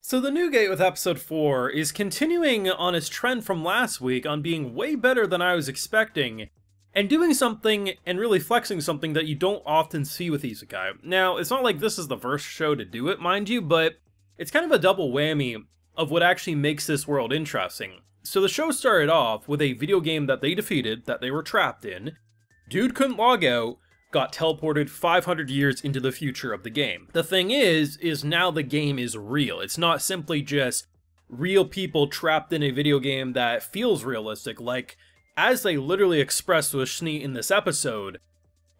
So the new gate with episode 4 is continuing on its trend from last week on being way better than I was expecting, and doing something and really flexing something that you don't often see with Isekai. Now, it's not like this is the first show to do it, mind you, but it's kind of a double whammy of what actually makes this world interesting. So the show started off with a video game that they defeated, that they were trapped in. Dude couldn't log out, got teleported 500 years into the future of the game. The thing is now the game is real. It's not simply just real people trapped in a video game that feels realistic. Like, as they literally expressed with Shni in this episode,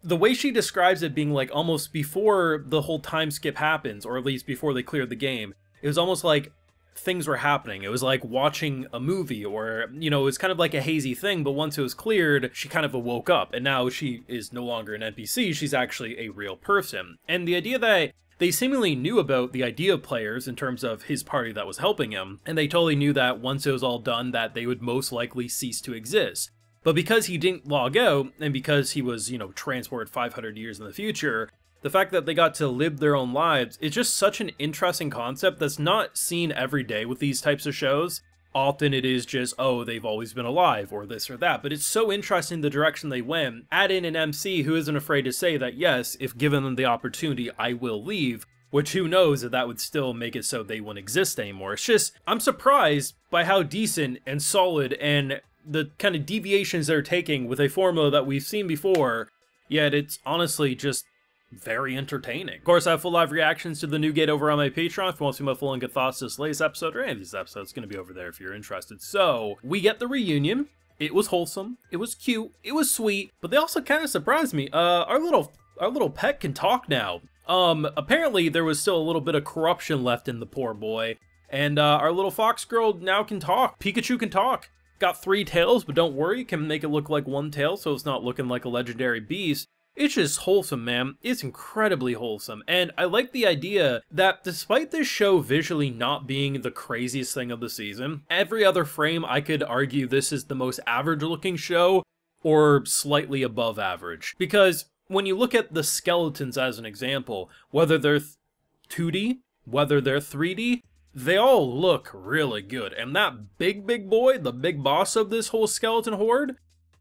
the way she describes it being like almost before the whole time skip happens, or at least before they cleared the game, it was almost like things were happening. It was like watching a movie, or, you know, it was kind of like a hazy thing, but once it was cleared, she kind of woke up, and now she is no longer an NPC, she's actually a real person. And the idea that they seemingly knew about the idea of players in terms of his party that was helping him, and they totally knew that once it was all done that they would most likely cease to exist. But because he didn't log out, and because he was, you know, transported 500 years in the future, the fact that they got to live their own lives is just such an interesting concept that's not seen every day with these types of shows. Often it is just, oh, they've always been alive, or this or that, but it's so interesting the direction they went. Add in an MC who isn't afraid to say that, yes, if given them the opportunity, I will leave, which who knows if that would still make it so they wouldn't exist anymore. It's just, I'm surprised by how decent and solid and the kind of deviations they're taking with a formula that we've seen before, yet it's honestly just very entertaining. Of course, I have full live reactions to the new gate over on my Patreon. If you want to see my full and good thoughts to this latest episode, or any of these episodes, it's going to be over there if you're interested. So, we get the reunion. It was wholesome. It was cute. It was sweet. But they also kind of surprised me. Our little pet can talk now. Apparently there was still a little bit of corruption left in the poor boy. And our little fox girl now can talk. Pikachu can talk. Got 3 tails, but don't worry, can make it look like 1 tail, so it's not looking like a legendary beast. It's just wholesome, man. It's incredibly wholesome, and I like the idea that despite this show visually not being the craziest thing of the season, every other frame I could argue this is the most average looking show, or slightly above average. Because when you look at the skeletons as an example, whether they're 2D, whether they're 3D, they all look really good, and that big boy, the big boss of this whole skeleton horde,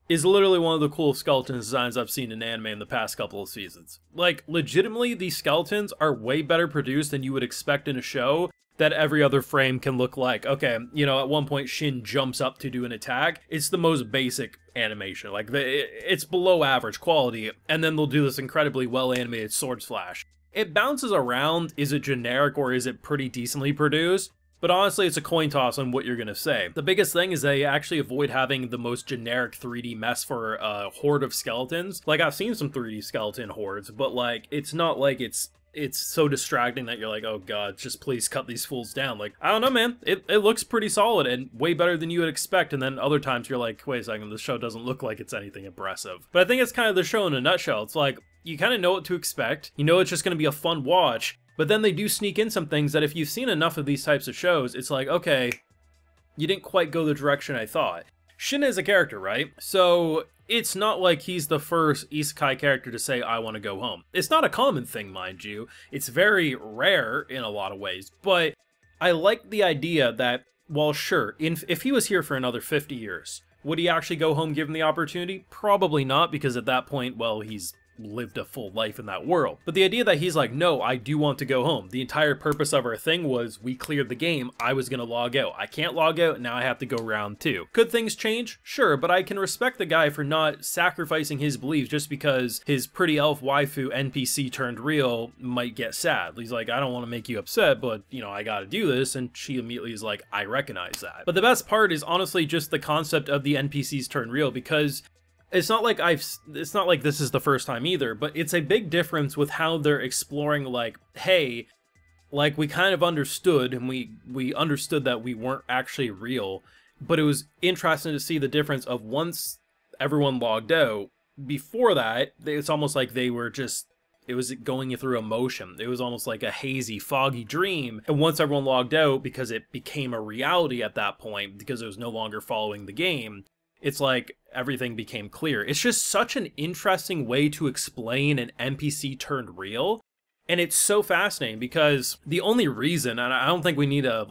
is literally one of the coolest skeleton designs I've seen in anime in the past couple of seasons. Like, legitimately, these skeletons are way better produced than you would expect in a show that every other frame can look like. Okay, you know, at one point Shin jumps up to do an attack. It's the most basic animation. Like, it's below average quality, and then they'll do this incredibly well animated sword slash. It bounces around. Is it generic or is it pretty decently produced? But honestly, it's a coin toss on what you're gonna say. The biggest thing is they actually avoid having the most generic 3D mess for a horde of skeletons. Like, I've seen some 3D skeleton hordes, but like, it's not like it's so distracting that you're like, oh god, just please cut these fools down. Like, I don't know, man. It looks pretty solid and way better than you would expect, and then other times you're like, wait a second, this show doesn't look like it's anything impressive. But I think it's kind of the show in a nutshell. It's like, you kind of know what to expect. You know it's just gonna be a fun watch. But then they do sneak in some things that if you've seen enough of these types of shows, it's like, okay, you didn't quite go the direction I thought. Shin is a character, right? So it's not like he's the first Isekai character to say, I want to go home. It's not a common thing, mind you. It's very rare in a lot of ways. But I like the idea that, well, sure, if he was here for another 50 years, would he actually go home given the opportunity? Probably not, because at that point, well, he's lived a full life in that world. But the idea that he's like, no, I do want to go home. The entire purpose of our thing was we cleared the game. I was going to log out. I can't log out. Now I have to go round 2. Could things change? Sure, but I can respect the guy for not sacrificing his beliefs just because his pretty elf waifu NPC turned real might get sad. He's like, I don't want to make you upset, but, you know, I got to do this. And she immediately is like, I recognize that. But the best part is honestly just the concept of the NPCs turn real, because it's not like this is the first time either, but it's a big difference with how they're exploring, like, hey, like, we kind of understood, and we understood that we weren't actually real, but it was interesting to see the difference of once everyone logged out. Before that, it's almost like they were just, it was going through emotion. It was almost like a hazy, foggy dream, and once everyone logged out, because it became a reality at that point, because it was no longer following the game, it's like everything became clear. It's just such an interesting way to explain an NPC turned real, And it's so fascinating because the only reason, and I don't think we need a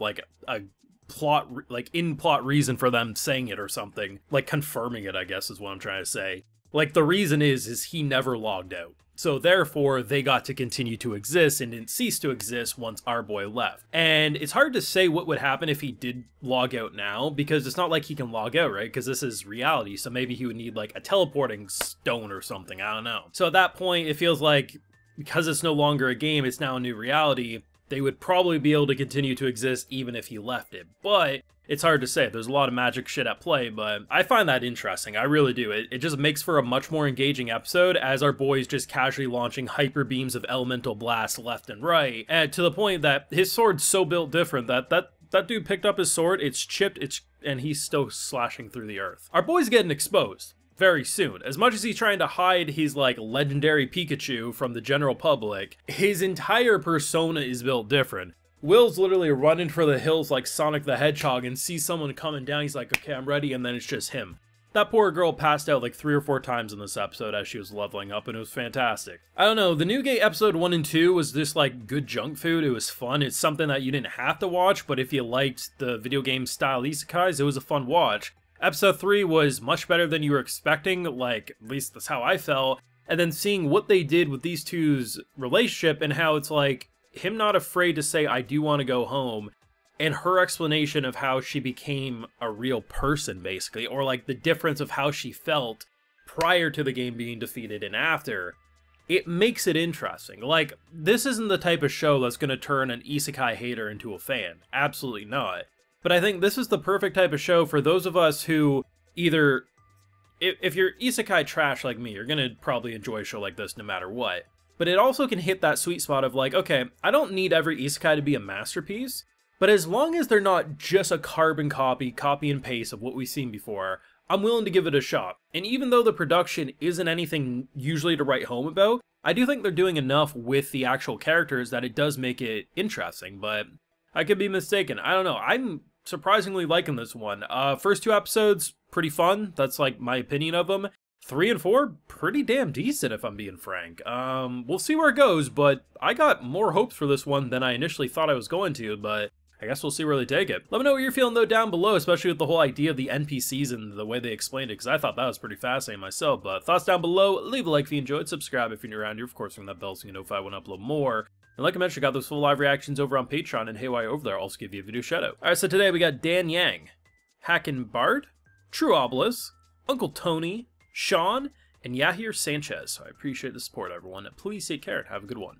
plot, like in plot reason for them saying it or something, like confirming it, I guess is what I'm trying to say. Like the reason is he never logged out. So therefore, they got to continue to exist and didn't cease to exist once our boy left. And it's hard to say what would happen if he did log out now, because it's not like he can log out, right? Because this is reality, so maybe he would need like a teleporting stone or something, I don't know. So at that point, it feels like, because it's no longer a game, it's now a new reality, they would probably be able to continue to exist even if he left it. But it's hard to say. There's a lot of magic shit at play, but I find that interesting. I really do. It just makes for a much more engaging episode as our boy's just casually launching hyper beams of elemental blasts left and right. And to the point that his sword's so built different that dude picked up his sword, it's chipped, and he's still slashing through the earth. Our boy's getting exposed very soon. As much as he's trying to hide his like legendary Pikachu from the general public, his entire persona is built different. Will's literally running for the hills like Sonic the Hedgehog and sees someone coming down, he's like, okay, I'm ready, and then it's just him. That poor girl passed out like 3 or 4 times in this episode as she was leveling up, and it was fantastic. I don't know, the New Gate episode 1 and 2 was just like good junk food. It was fun. It's something that you didn't have to watch, but if you liked the video game style isekais, it was a fun watch. Episode 3 was much better than you were expecting, like, at least that's how I felt. And then seeing what they did with these two's relationship and how it's like, him not afraid to say, I do want to go home, and her explanation of how she became a real person, basically, or like the difference of how she felt prior to the game being defeated and after. It makes it interesting. Like, this isn't the type of show that's going to turn an isekai hater into a fan. Absolutely not. But I think this is the perfect type of show for those of us who either, if you're isekai trash like me, you're going to probably enjoy a show like this no matter what. But it also can hit that sweet spot of like, okay, I don't need every isekai to be a masterpiece, but as long as they're not just a carbon copy and paste of what we've seen before, I'm willing to give it a shot. And even though the production isn't anything usually to write home about, I do think they're doing enough with the actual characters that it does make it interesting, but I could be mistaken. I don't know. I'm surprisingly liking this one. First 2 episodes, pretty fun. That's like my opinion of them. 3 and 4, pretty damn decent if I'm being frank. We'll see where it goes, but I got more hopes for this one than I initially thought I was going to, but I guess we'll see where they take it. Let me know what you're feeling though down below, especially with the whole idea of the NPCs and the way they explained it, because I thought that was pretty fascinating myself. But thoughts down below, leave a like if you enjoyed, subscribe if you're new around here, of course ring that bell so you know if I want to upload more. And like I mentioned, I got those full live reactions over on Patreon, and hey, while you're over there, I'll also give you a video shout out. Alright, so today we got Dan Yang, Hackin' Bard, True Obelisk, Uncle Tony, Sean, and Yahir Sanchez. So I appreciate the support, everyone. Please take care and have a good one.